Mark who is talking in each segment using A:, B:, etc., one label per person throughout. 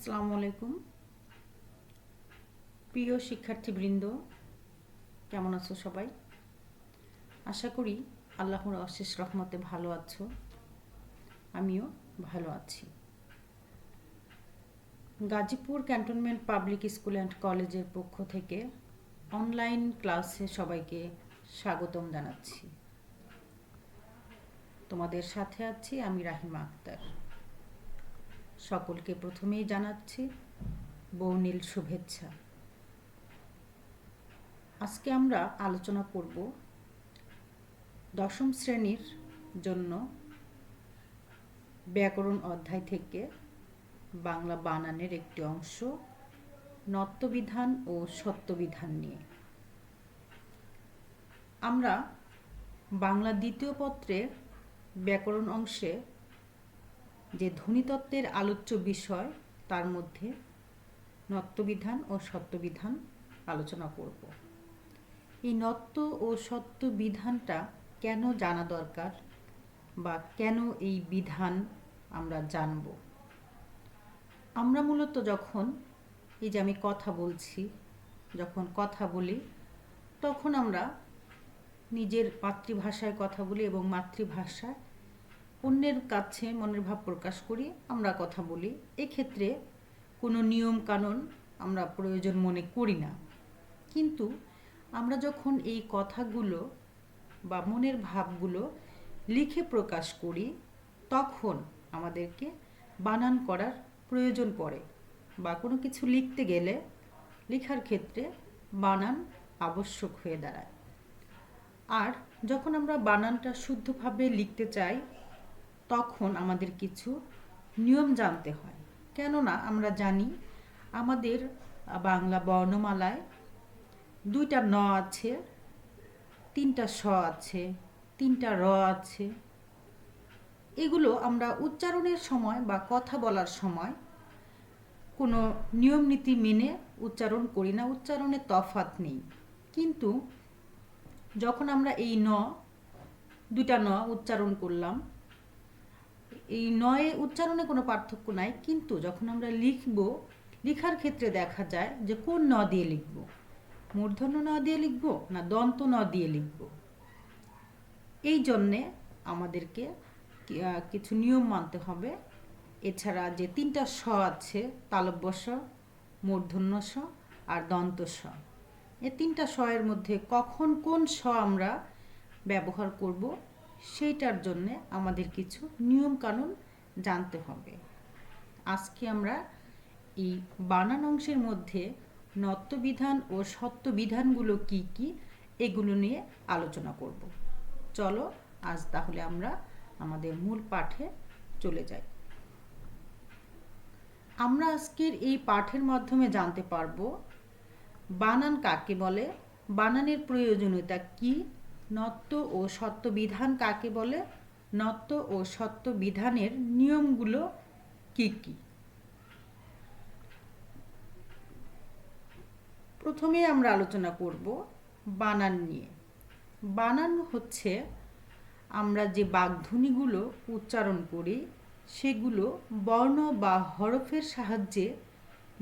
A: আসসালামু আলাইকুম। প্রিয় শিক্ষার্থীবৃন্দ, কেমন আছো সবাই? আশা করি আল্লাহর অশেষ রহমতে ভালো আছো। আমিও ভালো আছি। Gazipur cantonment public school and কলেজের পক্ষ থেকে অনলাইন ক্লাসে সবাইকে স্বাগতম জানাচ্ছি। তোমাদের সাথে আছি আমি রাহিমা আক্তার। সকলকে প্রথমেই জানাচ্ছি বর্ণিল শুভেচ্ছা। আজকে আমরা আলোচনা করব দশম শ্রেণীর জন্য ব্যাকরণ অধ্যায় থেকে বাংলা বানানের একটি অংশ, নত্যবিধান ও সত্যবিধান নিয়ে। আমরা বাংলা দ্বিতীয় পত্রে ব্যাকরণ অংশে যে ধ্বনিতত্ত্বের আলোচ্য বিষয়, তার মধ্যে নত্যবিধান ও সত্যবিধান আলোচনা করব। এই নত্য ও সত্য বিধানটা কেন জানা দরকার বা কেন এই বিধান আমরা জানব? আমরা মূলত যখন এই যে আমি কথা বলছি, যখন কথা বলি তখন আমরা নিজের মাতৃভাষায় কথা বলি এবং মাতৃভাষায় অন্যের কাছে মনের ভাব প্রকাশ করি, আমরা কথা বলি। এক্ষেত্রে কোনো নিয়ম কানুন আমরা প্রয়োজন মনে করি না। কিন্তু আমরা যখন এই কথাগুলো বা মনের ভাবগুলো লিখে প্রকাশ করি, তখন আমাদেরকে বানান করার প্রয়োজন পড়ে, বা কোনো কিছু লিখতে গেলে লেখার ক্ষেত্রে বানান আবশ্যক হয়ে দাঁড়ায়। আর যখন আমরা বানানটা শুদ্ধভাবে লিখতে চাই, তখন আমাদের কিছু নিয়ম জানতে হয়। কেননা আমরা জানি আমাদের বাংলা বর্ণমালায় 2টা ন আছে, 3টা স আছে, 3টা র আছে। এগুলো আমরা উচ্চারণের সময় বা কথা বলার সময় কোনো নিয়ম নীতি মেনে উচ্চারণ করি না, উচ্চারণে তফাৎ নেই। কিন্তু যখন আমরা এই 2টা ন উচ্চারণ করলাম, এই নয়ে উচ্চারণে কোনো পার্থক্য নাই, কিন্তু যখন আমরা লেখার ক্ষেত্রে দেখা যায় যে কোন ন দিয়ে লিখব, মূর্ধন্য ন দিয়ে লিখব না দন্ত ন দিয়ে লিখব। এই জন্যে আমাদেরকে কিছু নিয়ম মানতে হবে। এছাড়া যে 3টা স আছে, তালব্য স, মূর্ধন্য স আর দন্ত স, এই 3টা স এর মধ্যে কখন কোন স আমরা ব্যবহার করব, সেইটার জন্যে আমাদের কিছু নিয়ম কানুন জানতে হবে। আজকে আমরা এই বানান অংশের মধ্যে নত্যবিধান ও সত্যবিধানগুলো কি কি, এগুলো নিয়ে আলোচনা করব। চলো আজ তাহলে আমরা আমাদের মূল পাঠে চলে যাই। আমরা আজকের এই পাঠের মাধ্যমে জানতে পারব বানান কাকে বলে, বানানের প্রয়োজনীয়তা কি, নত্য ও সত্য বিধান কাকে বলে, নত্য ও সত্য বিধানের নিয়মগুলো কি কি। প্রথমে আমরা আলোচনা করব বানান নিয়ে। বানান হচ্ছে আমরা যে বাগধ্বনিগুলো উচ্চারণ করি, সেগুলো বর্ণ বা হরফের সাহায্যে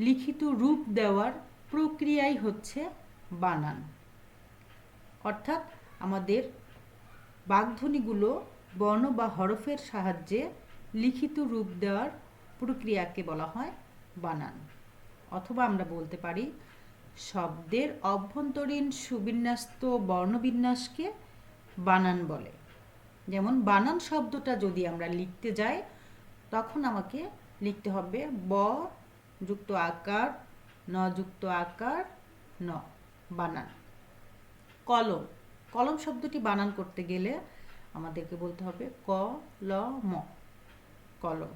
A: লিখিত রূপ দেওয়ার প্রক্রিয়াই হচ্ছে বানান। অর্থাৎ আমাদের বাগধ্বনিগুলো বর্ণ বা হরফের সাহায্যে লিখিত রূপ দেওয়ার প্রক্রিয়াকে বলা হয় বানান। অথবা আমরা বলতে পারি শব্দের অভ্যন্তরীণ সুবিন্যস্ত বর্ণবিন্যাসকে বানান বলে। যেমন বানান শব্দটা যদি আমরা লিখতে যাই, তখন আমাকে লিখতে হবে ব যুক্ত আকার, ন যুক্ত আকার, ন, বানান। কলম, কলম শব্দটি বানান করতে গেলে আমাদেরকে বলতে হবে ক ল ম, কলম।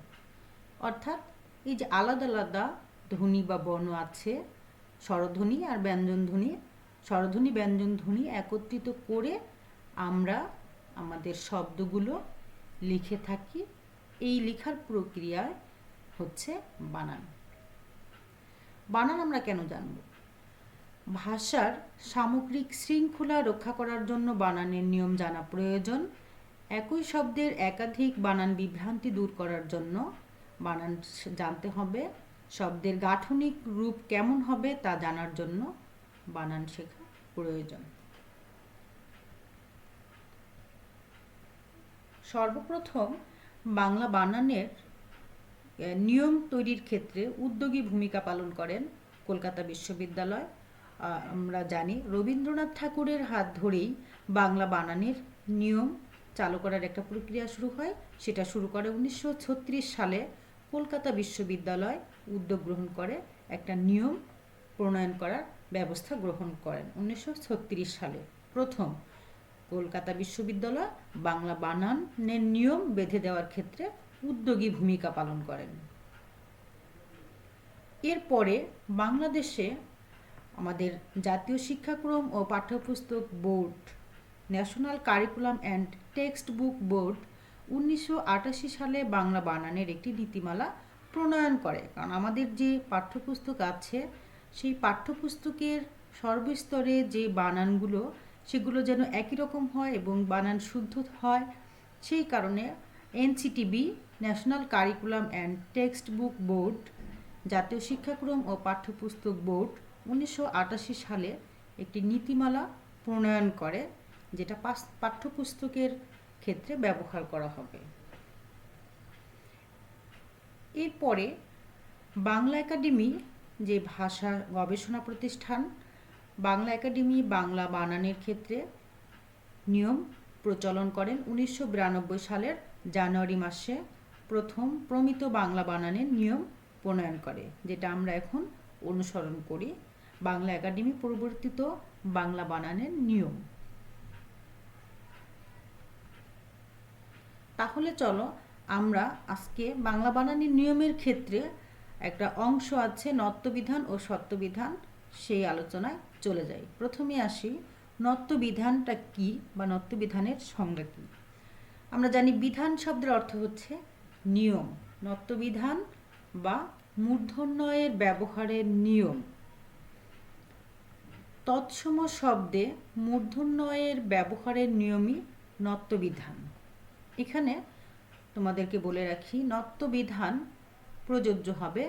A: অর্থাৎ এই যে আলাদা আলাদা ধ্বনি বা বর্ণ আছে, স্বরধ্বনি আর ব্যঞ্জনধ্বনি, স্বরধ্বনি ব্যঞ্জনধ্বনি একত্রিত করে আমরা আমাদের শব্দগুলো লিখে থাকি। এই লেখার প্রক্রিয়ায় হচ্ছে বানান। বানান আমরা কেন জানব? ভাষার সামগ্রিক শৃঙ্খলা রক্ষা করার জন্য বানানের নিয়ম জানা প্রয়োজন। একই শব্দের একাধিক বানান বিভ্রান্তি দূর করার জন্য বানান জানতে হবে। শব্দের গাঠনিক রূপ কেমন হবে তা জানার জন্য বানান শেখা প্রয়োজন। সর্বপ্রথম বাংলা বানানের নিয়ম তৈরির ক্ষেত্রে উদ্যোগী ভূমিকা পালন করেন কলকাতা বিশ্ববিদ্যালয়। আমরা জানি রবীন্দ্রনাথ ঠাকুরের হাত ধরেই বাংলা বানানের নিয়ম চালু করার একটা প্রক্রিয়া শুরু হয়। সেটা শুরু করে 1936 সালে কলকাতা বিশ্ববিদ্যালয় উদ্যোগ গ্রহণ করে একটা নিয়ম প্রণয়ন করার ব্যবস্থা গ্রহণ করেন। 1936 সালে প্রথম কলকাতা বিশ্ববিদ্যালয় বাংলা বানানের নিয়ম বেঁধে দেওয়ার ক্ষেত্রে উদ্যোগী ভূমিকা পালন করেন। এরপরে বাংলাদেশে আমাদের জাতীয় শিক্ষাক্রম ও পাঠ্যপুস্তক board, national curriculum and text book board 1988 সালে বাংলা বানানের একটি নীতিমালা প্রণয়ন করে। কারণ আমাদের যে পাঠ্যপুস্তক আছে সেই পাঠ্যপুস্তকের সর্বস্তরে যে বানানগুলো সেগুলো যেন একই রকম হয় এবং বানান শুদ্ধ হয়, সেই কারণে NCTB, national curriculum and text book board, জাতীয় শিক্ষাক্রম ও পাঠ্যপুস্তক বোর্ড 1988 সালে একটি নীতিমালা প্রণয়ন করে, যেটা পাঠ্যপুস্তকের ক্ষেত্রে ব্যবহার করা হবে। এরপরে বাংলা একাডেমি, যে ভাষা গবেষণা প্রতিষ্ঠান, বাংলা একাডেমি বাংলা বানানের ক্ষেত্রে নিয়ম প্রচলন করেন 1992 সালের জানুয়ারি মাসে প্রথম প্রমিত বাংলা বানানের নিয়ম প্রণয়ন করে, যেটা আমরা এখন অনুসরণ করি। বাংলা একাডেমি পরিবর্তিত বাংলা বানানের নিয়ম। তাহলে চলো আমরা আজকে বাংলা বানানের নিয়মের ক্ষেত্রে একটা অংশ আছে নত্যবিধান ও সত্যবিধান, সেই আলোচনায় চলে যাই। প্রথমে আসি নত্যবিধানটা কি বা নত্যবিধানের সংজ্ঞা কি। আমরা জানি বিধান শব্দের অর্থ হচ্ছে নিয়ম। নত্যবিধান বা মূর্ধন্যয়ের ব্যবহারের নিয়ম। তৎসম শব্দে মূর্ধন্যয়ের ব্যবহারের নিয়মই নত্যবিধান। এখানে তোমাদেরকে বলে রাখি, নত্যবিধান প্রযোজ্য হবে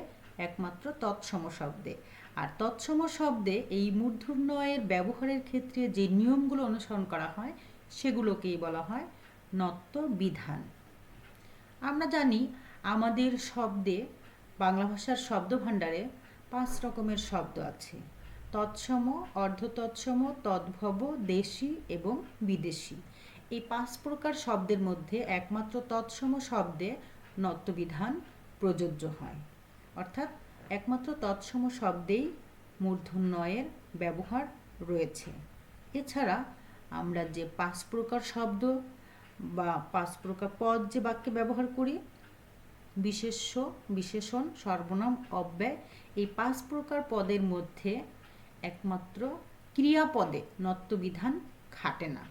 A: একমাত্র তৎসম শব্দে। আর তৎসম শব্দে এই মূর্ধন্যয়ের ব্যবহারের ক্ষেত্রে যে নিয়মগুলো অনুসরণ করা হয় সেগুলোকেই বলা হয় নত্যবিধান। আমরা জানি আমাদের শব্দে, বাংলা ভাষার শব্দভাণ্ডারে 5 রকমের শব্দ আছে: তৎসম, অর্ধতৎসম, তদ্ভব, দেশি এবং বিদেশি। এই 5 প্রকার শব্দের মধ্যে একমাত্র তৎসম শব্দে নত্যবিধান প্রযোজ্য হয়, অর্থাৎ একমাত্র তৎসম শব্দেই মূর্ধন্যয়ের ব্যবহার রয়েছে। এছাড়া আমরা যে 5 প্রকার শব্দ বা 5 প্রকার পদ যে বাক্যে ব্যবহার করি, বিশেষ্য, বিশেষণ, সর্বনাম, অব্যয়, এই 5 প্রকার পদের মধ্যে একমাত্র ক্রিয়াপদে নত্যবিধান খাটে না।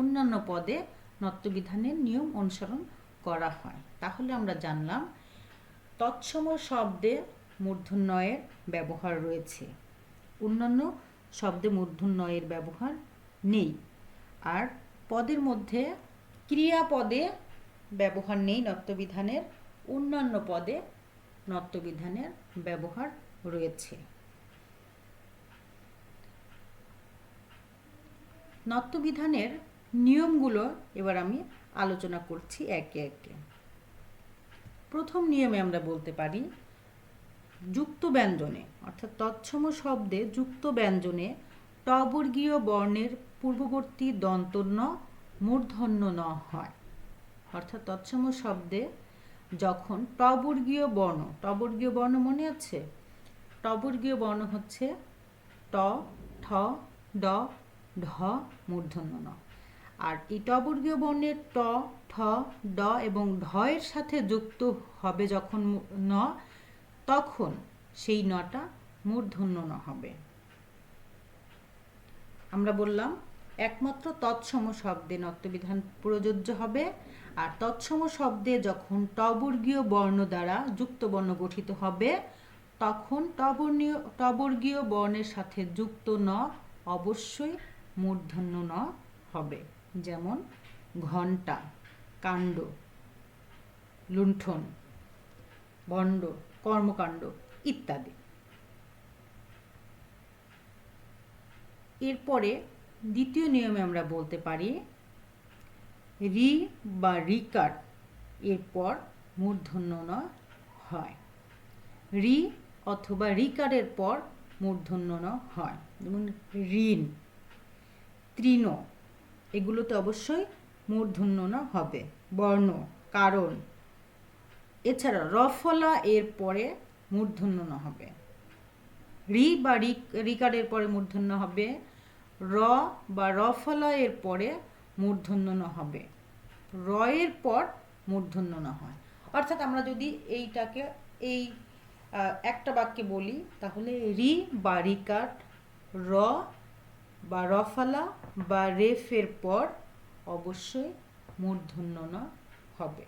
A: অন্যান্য পদে নত্যবিধানের নিয়ম অনুসরণ করা হয়। তাহলে আমরা জানলাম তৎসম শব্দে মূর্ধন্যয়ের ব্যবহার রয়েছে, অন্যান্য শব্দে মূর্ধন্যয়ের ব্যবহার নেই। আর পদের মধ্যে ক্রিয়াপদে ব্যবহার নেই নত্যবিধানের, অন্যান্য পদে নত্যবিধানের ব্যবহার রয়েছে। নত্যবিধানের নিয়মগুলো এবার আমি আলোচনা করছি একে একে। প্রথম নিয়মে আমরা বলতে পারি যুক্ত ব্যঞ্জনে, অর্থাৎ তৎসম শব্দে যুক্ত ব্যঞ্জনে টবর্গীয় বর্ণের পূর্ববর্তী দন্ত ন মূর্ধন্য ন হয়। অর্থাৎ তৎসম শব্দে যখন টবর্গীয় বর্ণ, টবর্গীয় বর্ণ মনে আছে? টবর্গীয় বর্ণ হচ্ছে ট, ঠ, ড, ঢ, মূর্ধন্য ন। আর এই টবর্গীয় বর্ণের ট, ঠ, ড এবং ঢ এর সাথে যুক্ত হবে যখন ন, তখন সেই নটা মূর্ধন্য ন হবে। আমরা বললাম একমাত্র তৎসম শব্দে নত্যবিধান প্রযোজ্য হবে। আর তৎসম শব্দে যখন টবর্গীয় বর্ণ দ্বারা যুক্ত বর্ণ গঠিত হবে তখন টবর্গীয় বর্ণের সাথে যুক্ত ন অবশ্যই মূর্ধন্য ন হবে। যেমন ঘণ্টা, কাণ্ড, লুণ্ঠন, ভণ্ড, কর্মকাণ্ড, ইত্যাদি। এরপরে দ্বিতীয় নিয়মে আমরা বলতে পারি রি বা রিকার এরপর মূর্ধন্য ন হয়। রি অথবা রিকারের পর মূর্ধন্য ন হয়, যেমন ঋণ, তৃণ, এগুলোতে অবশ্যই মূর্ধন্য ন হবে। বর্ণ, কারণ, এছাড়া রফলা এর পরে মূর্ধন্য ন হবে। রি বা রিকারের পরে মূর্ধন্য হবে, র বা রফলা এর পরে মূর্ধন্য ন হবে, র এর পর মূর্ধন্য ন হয়। অর্থাৎ আমরা যদি এইটাকে এই একটা বাক্যে বলি তাহলে রি বা রিকার র বা রফলা বা রেফের পর অবশ্যই মূর্ধন্য ন হবে।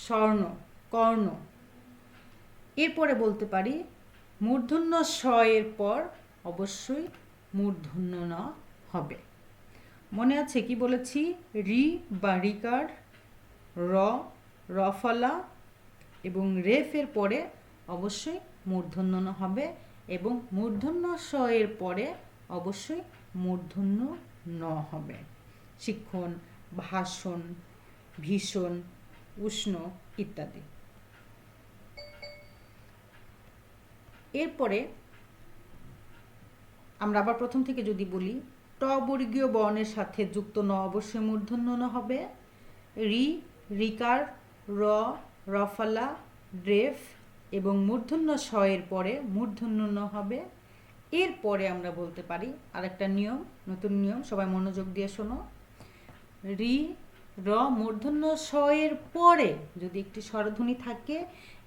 A: স্বর্ণ, কর্ণ, এরপরে বলতে পারি মূর্ধন্য স এর পর অবশ্যই মূর্ধন্য ন হবে। মনে আছে কি বলেছি? রি বা রিকার, র, রফলা এবং রেফের পরে অবশ্যই মূর্ধন্য ন হবে এবং মূর্ধন্য স এর পরে অবশ্যই মূর্ধন্য ন হবে। শিক্ষণ, ভাষণ, ভীষণ, উষ্ণ ইত্যাদি। এরপরে আমরা আবার প্রথম থেকে যদি বলি, ট বর্গীয় বর্ণের সাথে যুক্ত ন অবশ্যই মূর্ধন্য ন হবে। রি, রিকার, র, রফলা, রেফ এবং মূর্ধন্য স এর পরে মূর্ধন্য ন হবে। এরপরে আমরা বলতে পারি আরেকটা নিয়ম, নতুন নিয়ম, সবাই মনোযোগ দিয়ে শোনো। রি, র মূর্ধন্য স এর পরে যদি একটি স্বরধ্বনি থাকে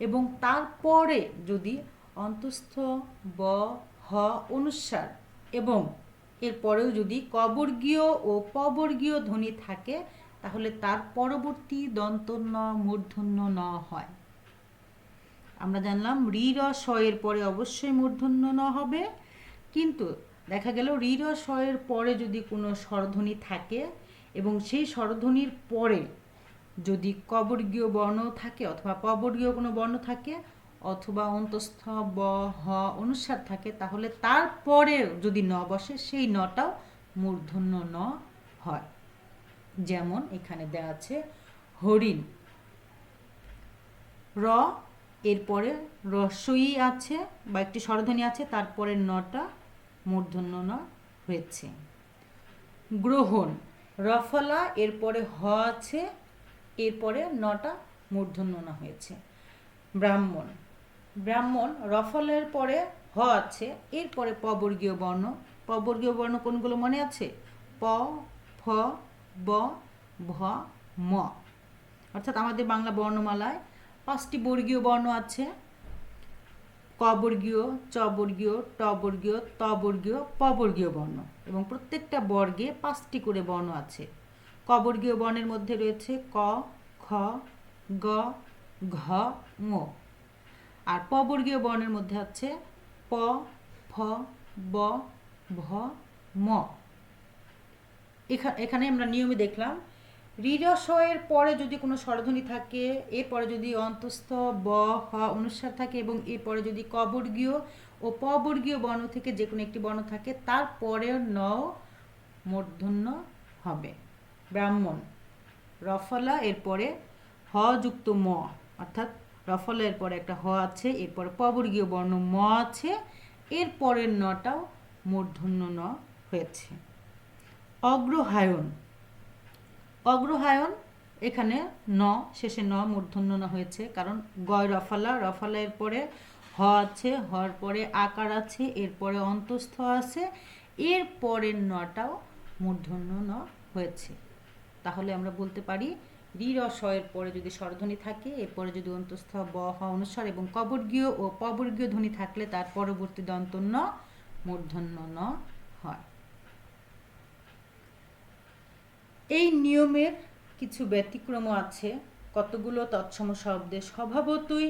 A: এবং তারপরে যদি অন্তঃস্থ ব, হ অনুস্বার এবং এরপরেও যদি কবর্গীয় ও পবর্গীয় ধ্বনি থাকে তাহলে তার পরবর্তী দন্ত ন মূর্ধন্য ন হয়। আমরা জানলাম রি, র, স এর পরে অবশ্যই মূর্ধন্য ন হবে, কিন্তু দেখা গেল রি, র, স এর পরে যদি কোনো স্বরধ্বনি থাকে এবং সেই স্বরধ্বনির পরে যদি কবর্গীয় বর্ণ থাকে অথবা পবর্গীয় কোনো বর্ণ থাকে অথবা অন্তঃস্থ ব, হ অনুস্বার থাকে তাহলে তারপরে যদি ন বসে সেই নটাও মূর্ধন্য ন হয়। যেমন এখানে দেওয়া আছে হরিণ, র এরপরে রস্বই আছে বা একটি স্বরধ্বনি আছে, তারপরে নটা মূর্ধন্য ন হয়েছে। গ্রহণ, রফলা এরপরে হ আছে, এরপরে নটা মূর্ধন্য ন হয়েছে। ব্রাহ্মণ, ব্রাহ্মণ রফলের পরে হ আছে, এরপরে পবর্গীয় বর্ণ। পবর্গীয় বর্ণ কোনগুলো মনে আছে? প, ফ, ব, ভ, ম। অর্থাৎ আমাদের বাংলা বর্ণমালায় 5টি বর্গীয় বর্ণ আছে, ক বর্গীয়, চ বর্গীয়, ট বর্গীয়, ত বর্গীয়, প বর্গীয় বর্ণ এবং প্রত্যেকটা বর্গে 5টি করে বর্ণ আছে। ক বর্গীয় বর্ণের মধ্যে রয়েছে ক, খ, গ, ঘ, ঙ। আর প বর্গীয় বর্ণের মধ্যে আছে প, ফ, ব, ভ, ম। এখানে আমরা নিয়মে দেখলাম রি, র, স এর পরে যদি কোনো স্বরধ্বনি থাকে, এরপরে যদি অন্তঃস্থ ব, হ অনুস্বার থাকে এবং এরপরে যদি ক বর্গীয় ও প বর্গীয় বর্ণ থেকে যে কোনো একটি বর্ণ থাকে তারপরে ন মূর্ধন্য হবে। ব্রাহ্মণ, রফলা এরপরে হ যুক্ত ম, অর্থাৎ রফলা এরপরে একটা হ আছে, এরপরে প বর্গীয় বর্ণ ম আছে, এরপরের নটাও মূর্ধন্য ন হয়েছে। অগ্রহায়ণ, অগ্রহায়ণ এখানে ন শেষে ন মূর্ধন্য ন হয়েছে, কারণ গয় রফলা, রফলা এর পরে হ আছে, হর পরে আকার আছে, এরপরে অন্তঃস্থ আছে, এর পরের নটাও মূর্ধন্য ন হয়েছে। তাহলে আমরা বলতে পারি রি, র, স এর পরে যদি স্বরধ্বনি থাকে, এরপরে যদি অন্তঃস্থ ব, হ অনুস্বার এবং কবর্গীয় ও পবর্গীয় ধ্বনি থাকলে তার পরবর্তী দন্ত ন মূর্ধন্য ন হয়। এই নিয়মের কিছু ব্যতিক্রম আছে, কতগুলো তৎসম শব্দে স্বভাবতই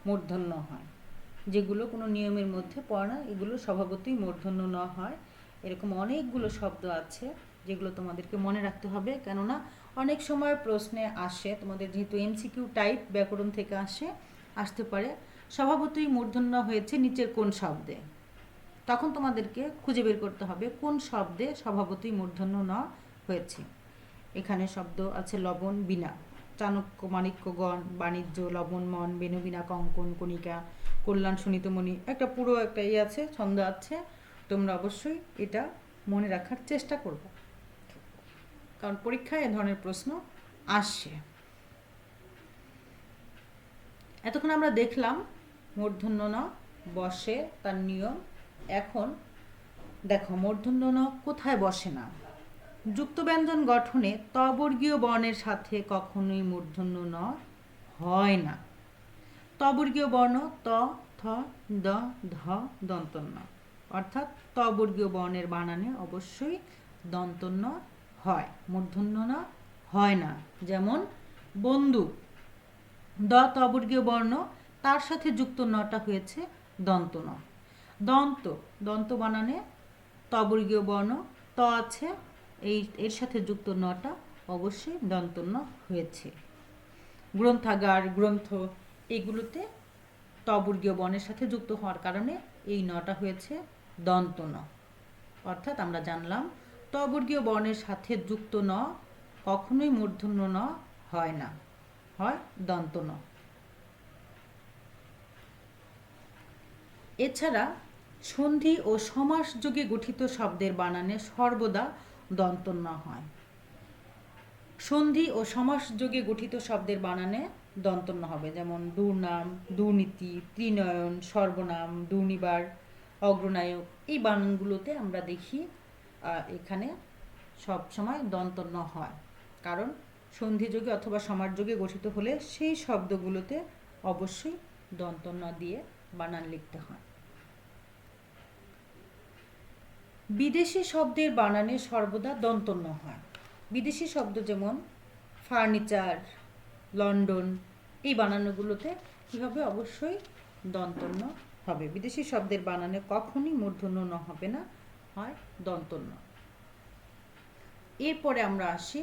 A: মূর্ধন্য হয়, যেগুলো কোনো নিয়মের মধ্যে পড়ে না, এগুলো স্বভাবতই মূর্ধন্য ন হয়। এরকম অনেকগুলো শব্দ আছে যেগুলো তোমাদেরকে মনে রাখতে হবে, কেননা অনেক সময় প্রশ্নে আসে, তোমাদের যেহেতু এমসিকিউ টাইপ ব্যাকরণ থেকে আসতে পারে, স্বভাবতই মূর্ধন্য হয়েছে নিচের কোন শব্দে, তখন তোমাদেরকে খুঁজে বের করতে হবে কোন শব্দে স্বভাবতই মূর্ধন্য ন হয়েছে। এখানে শব্দ আছে লবণ বিনা, চাণক্য মাণিক্যগণ, বাণিজ্য, লবণ মন, বেণুবিনা, কঙ্কন, কণিকা, কল্যাণ, সুনীতমণি, একটা পুরো একটা আছে, ছন্দ আছে। তোমরা অবশ্যই এটা মনে রাখার চেষ্টা করবে, কারণ পরীক্ষায় এ ধরনের প্রশ্ন আসে। এতক্ষণ আমরা দেখলাম মূর্ধন্য ন বসে, তার নিয়ম। এখন দেখো মূর্ধন্য ন কোথায় বসে না। যুক্ত ব্যঞ্জন গঠনে তবর্গীয় বর্ণের সাথে কখনোই মূর্ধন্য ন হয় না। তবর্গীয় বর্ণ ত, থ, দ, ধ, দন্ত ন, অর্থাৎ তবর্গীয় বর্ণের বানানে অবশ্যই দন্ত ন হয়, মূর্ধন্য ন হয় না। যেমন বন্ধু, দ তবর্গীয় বর্ণ, তার সাথে যুক্ত নটা হয়েছে দন্ত ন। দন্ত, দন্ত বানানে তবর্গীয় বর্ণ ত আছে, এর সাথে যুক্ত নটা অবশ্যই দন্ত ন হয়েছে। গ্রন্থাগার, গ্রন্থ, এগুলোতে তবর্গীয় বর্ণের সাথে যুক্ত হওয়ার কারণে এই নটা হয়েছে দন্ত ন। অর্থাৎ আমরা জানলাম তবর্গীয় বর্ণের সাথে যুক্ত ন কখনোই মূর্ধন্য ন হয় না, হয় দন্ত ন। এছাড়া সন্ধি ও সমাসযোগে গঠিত শব্দের বানানে সর্বদা দন্ত ন হয়। সন্ধি ও সমাসযোগে গঠিত শব্দের বানানে দন্ত ন হবে, যেমন দুর্নাম, দুর্নীতি, ত্রিনয়ন, সর্বনাম, দুর্নিবার, অগ্রনায়ক, এই বানানগুলোতে আমরা দেখি এখানে সব সময় দন্ত ন হয়, কারণ সন্ধিযোগে অথবা সমাসযোগে গঠিত হলে সেই শব্দগুলোতে অবশ্যই দন্ত ন দিয়ে বানান লিখতে হয়। বিদেশি শব্দের বানানে সর্বদা দন্ত ন হয়। বিদেশি শব্দ যেমন ফার্নিচার, লন্ডন, এই বানানগুলোতে কী হবে, অবশ্যই দন্ত ন হবে। বিদেশি শব্দের বানানে কখনই মূর্ধন্য ন হবে না, হয় দন্ত ন। এরপরে আমরা আসি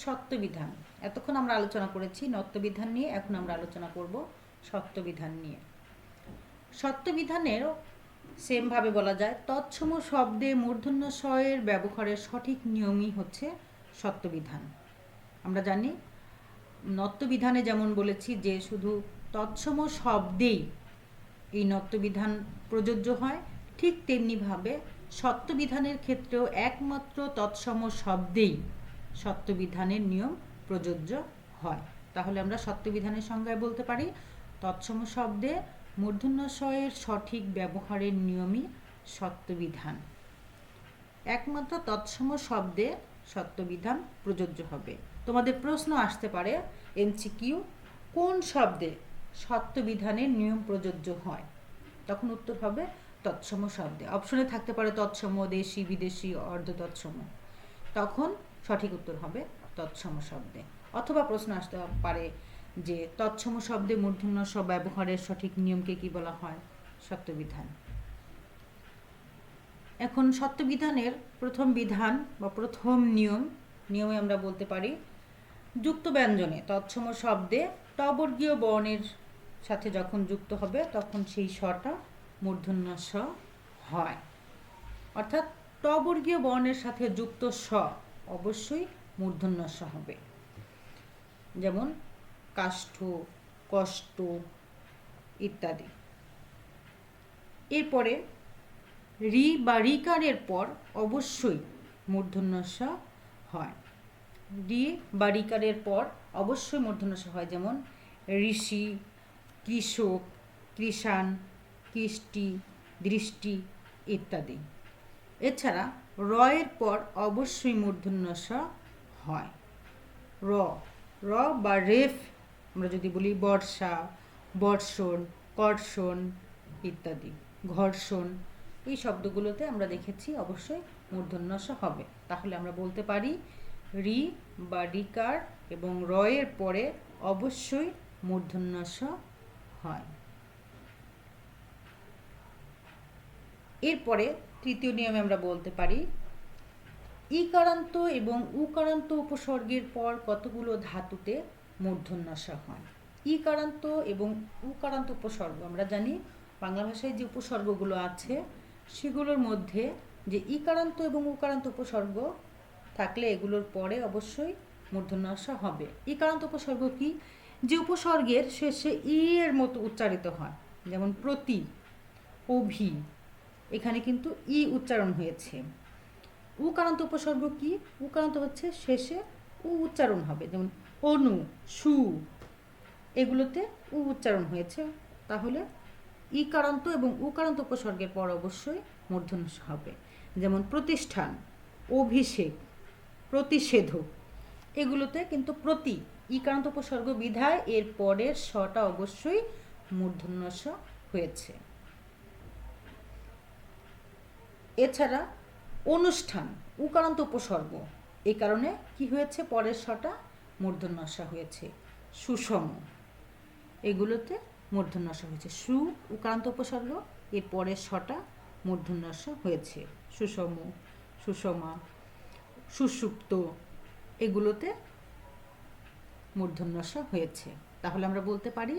A: সত্যবিধান। এতক্ষণ আমরা আলোচনা করেছি নত্যবিধান নিয়ে, এখন আমরা আলোচনা করব সত্যবিধান নিয়ে। সত্যবিধানেরও সেমভাবে বলা যায়, তৎসম শব্দে মূর্ধন্য ষ এর ব্যবহারের সঠিক নিয়মই হচ্ছে সত্যবিধান। আমরা জানি নত্যবিধানে যেমন বলেছি যে শুধু তৎসম শব্দেই এই নত্যবিধান প্রযোজ্য হয়, ঠিক তেমনিভাবে সত্যবিধানের ক্ষেত্রেও একমাত্র তৎসম শব্দেই সত্যবিধানের নিয়ম প্রযোজ্য হয়। তাহলে আমরা সত্যবিধানের সংজ্ঞায় বলতে পারি, তৎসম শব্দে মূর্ধন্য ষ এর সঠিক ব্যবহারের নিয়মই সত্যবিধান। একমাত্র তৎসম শব্দে সত্যবিধান প্রযোজ্য হবে। তোমাদের প্রশ্ন আসতে পারে এমসিকিউ, কোন শব্দে সত্যবিধানের নিয়ম প্রযোজ্য হয়? তখন উত্তর হবে তৎসম শব্দে। অপশনে থাকতে পারে তৎসম, দেশি, বিদেশি, অর্ধ তৎসম, তখন সঠিক উত্তর হবে তৎসম শব্দে। অথবা প্রশ্ন আসতে পারে যে তৎসম শব্দে মূর্ধন্য ষ ব্যবহারের সঠিক নিয়মকে কি বলা হয়? সত্যবিধান। এখন সত্যবিধানের প্রথম বিধান বা প্রথম নিয়মে আমরা বলতে পারি, যুক্ত ব্যঞ্জনে তৎসম শব্দে টবর্গীয় বর্ণের সাথে যখন যুক্ত হবে তখন সেই শটা মূর্ধন্য ষ হয়। অর্থাৎ টবর্গীয় বর্ণের সাথে যুক্ত ষ অবশ্যই মূর্ধন্য ষ হবে। যেমন কাষ্ঠ, কষ্ট ইত্যাদি। এরপরে রি বা রিকারের পর অবশ্যই মূর্ধন্য ষ হয়। রি বা রিকারের পর অবশ্যই মূর্ধন্য ষ হয়, যেমন ঋষি, কৃষক, কৃষাণ, কৃষ্টি, দৃষ্টি ইত্যাদি। এছাড়া র এর পর অবশ্যই মূর্ধন্য ষ হয়। র বা রেফ আমরা যদি বলি বর্ষা, বর্ষণ, কর্ষণ ইত্যাদি, ঘর্ষণ, এই শব্দগুলোতে আমরা দেখেছি অবশ্যই মূর্ধন্য ষ হবে। তাহলে আমরা বলতে পারি রি বা রিকার এবং র এর পরে অবশ্যই মূর্ধন্য ষ হয়। এরপরে তৃতীয় নিয়মে আমরা বলতে পারি, ইকারান্ত এবং উকারান্ত উপসর্গের পর কতগুলো ধাতুতে মূর্ধন্যস্ব হয়? ইকারান্ত এবং উকারান্ত উপসর্গ, আমরা জানি বাংলা ভাষায় যে উপসর্গগুলো আছে সেগুলোর মধ্যে যে ইকারান্ত এবং উকারান্ত উপসর্গ থাকলে এগুলোর পরে অবশ্যই মূর্ধন্যস্ব হবে। ইকারান্ত উপসর্গ কি? যে উপসর্গের শেষে ই এর মতো উচ্চারিত হয়, যেমন প্রতি, অভি, এখানে কিন্তু ই উচ্চারণ হয়েছে। উকারান্ত উপসর্গ কি? উকারান্ত হচ্ছে শেষে উ উচ্চারণ হবে, যেমন অনু, সু, এগুলোতে উ উচ্চারণ হয়েছে, তাহলে ইকারান্ত এবং উকারান্ত উপসর্গের পর অবশ্যই মূর্ধন্য হবে। যেমন প্রতিষ্ঠান, অভিষেক, প্রতিষেধক, এগুলোতে কিন্তু প্রতি ইকারান্ত উপসর্গ বিধায় এর পরের শটা অবশ্যই মূর্ধন্য স হয়েছে। এছাড়া অনুষ্ঠান উকারান্ত উপসর্গ, এই কারণে কি হয়েছে? পরের শটা মূর্ধন্য স হয়েছে। সুষম, এগুলোতে মূর্ধন্য স হয়েছে। সু উকারান্ত উপসর্গ, এর পরের শটা মূর্ধন্য স হয়েছে। সুষম, সুষমা, সুষুপ্ত, এগুলোতে মূর্ধন্য স হয়েছে। তাহলে আমরা বলতে পারি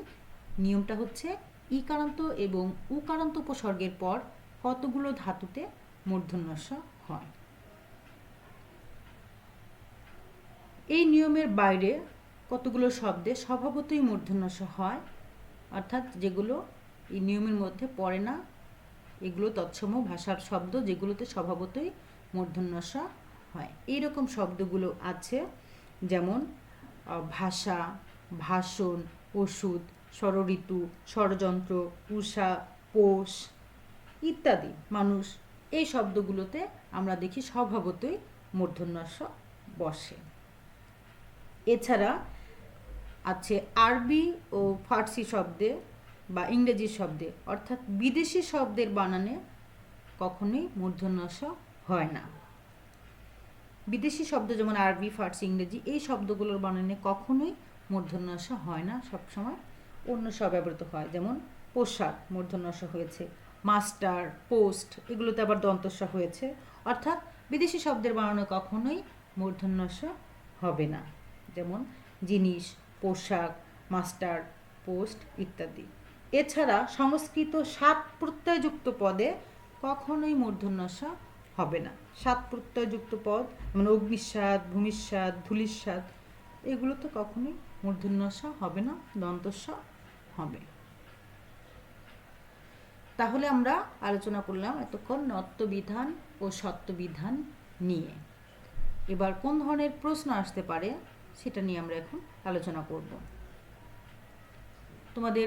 A: নিয়মটা হচ্ছে ইকারান্ত এবং উকারান্ত উপসর্গের পর কতগুলো ধাতুতে মূর্ধন্য স হয়। এই নিয়মের বাইরে কতগুলো শব্দে স্বভাবতই মূর্ধন্য স হয়, অর্থাৎ যেগুলো এই নিয়মের মধ্যে পড়ে না, এগুলো তৎসম ভাষার শব্দ যেগুলোতে স্বভাবতই মূর্ধন্য স হয়। এইরকম শব্দগুলো আছে, যেমন ভাষা, ভাষণ, ওষুধ, ষড়ঋতু, ষড়যন্ত্র, উষা, পোষ ইত্যাদি। মানুষ, এই শব্দগুলোতে আমরা দেখি স্বভাবতই মূর্ধন্য স বসে। এছাড়া আছে আরবি ও ফার্সি শব্দে বা ইংরেজি শব্দে, অর্থাৎ বিদেশি শব্দের বানানে কখনোই মূর্ধন্য স হয় না। বিদেশি শব্দ যেমন আরবি, ফার্সি, ইংরেজি, এই শব্দগুলোর বানানে কখনোই মূর্ধন্য স হয় না, সবসময় অন্য স ব্যবহৃত হয়। যেমন পোশাক মূর্ধন্য স হয়েছে, মাস্টার, পোস্ট, এগুলোতে আবার দন্ত স হয়েছে, অর্থাৎ বিদেশি শব্দের বানানে কখনোই মূর্ধন্য স হবে না। যেমন জিনিস, পোশাক, মাস্টার, পোস্ট ইত্যাদি। এছাড়া সংস্কৃত 7 প্রত্যয়যুক্ত পদে কখনোই মূর্ধন্য স হবে না। 7 প্রত্যয়যুক্ত পদ যেমন অগ্নিস্বাদ, ভূমিস্বাদ, ধূলিস্বাদ, এগুলো তো কখনোই মূর্ধন্য স হবে না, দন্ত স হবে। তাহলে আমরা আলোচনা করলাম এতক্ষণ নত্যবিধান ও সত্যবিধান নিয়ে। এবার কোন ধরনের প্রশ্ন আসতে পারে সেটা নিয়ে আমরা এখন আলোচনা করব। তোমাদের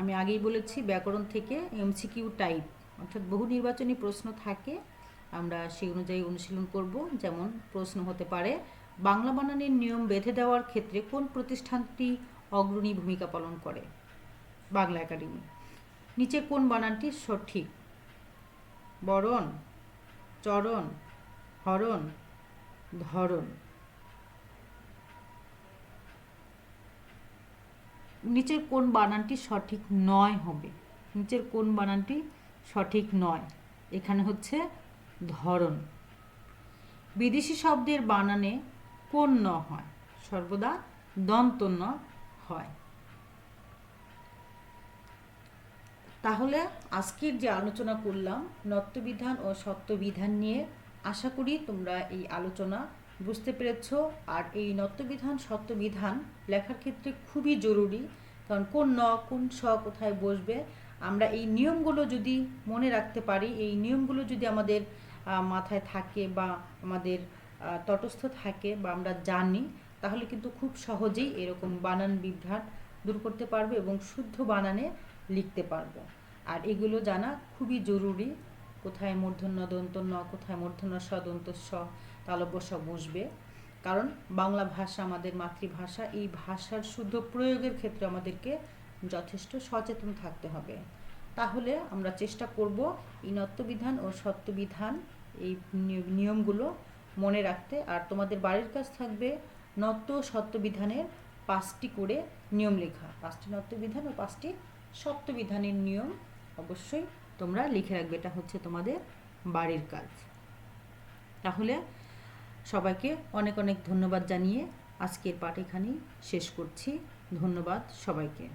A: আমি আগেই বলেছি ব্যাকরণ থেকে এমসিকিউ টাইপ, অর্থাৎ বহু নির্বাচনী প্রশ্ন থাকে, আমরা সেই অনুযায়ী অনুশীলন করব। যেমন প্রশ্ন হতে পারে, বাংলা বানানের নিয়ম বেঁধে দেওয়ার ক্ষেত্রে কোন প্রতিষ্ঠানটি অগ্রণী ভূমিকা পালন করে? বাংলা একাডেমি। নিচে কোন বানানটি সঠিক? বরণ, চরণ, হরণ, ধরন। নিচের কোন বানানটি সঠিক নয় হবে? নিচের কোন বানানটি সঠিক নয়? এখানে হচ্ছে ধরন। বিদেশি শব্দের বানানে কোন ন হয়? সর্বদা দন্ত ন হয়। তাহলে আজকের যে আলোচনা করলাম নত্যবিধান ও সত্যবিধান নিয়ে, আশা করি তোমরা এই আলোচনা বুঝতে পেরেছ। আর এই নত্যবিধান সত্যবিধান লেখার ক্ষেত্রে খুবই জরুরি, কারণ কোন ন কোন স কোথায় বসবে, আমরা এই নিয়মগুলো যদি মনে রাখতে পারি, এই নিয়মগুলো যদি আমাদের মাথায় থাকে বা আমাদের তটস্থ থাকে বা আমরা জানি, তাহলে কিন্তু খুব সহজেই এরকম বানান বিভ্রাট দূর করতে পারবো এবং শুদ্ধ বানানে লিখতে পারবো। আর এগুলো জানা খুবই জরুরি, কোথায় মূর্ধন্য দন্ত ন, কোথায় মূর্ধন্য স দন্ত স তালব্য স বসবে। কারণ বাংলা ভাষা আমাদের মাতৃভাষা, এই ভাষার শুদ্ধ প্রয়োগের ক্ষেত্রে আমাদেরকে যথেষ্ট সচেতন থাকতে হবে। তাহলে আমরা চেষ্টা করব এই নত্যবিধান ও সত্যবিধান এই নিয়মগুলো মনে রাখতে। আর তোমাদের বাড়ির কাজ থাকবে নত্য সত্যবিধানের 5টি করে নিয়ম লেখা, 5টি নত্যবিধান ও 5টি সত্যবিধানের নিয়ম অবশ্যই তোমরা লিখে রাখবে, এটা হচ্ছে তোমাদের বাড়ির কাজ। তাহলে সবাইকে অনেক অনেক ধন্যবাদ জানিয়ে আজকের পাঠ এখানেই শেষ করছি। ধন্যবাদ সবাইকে।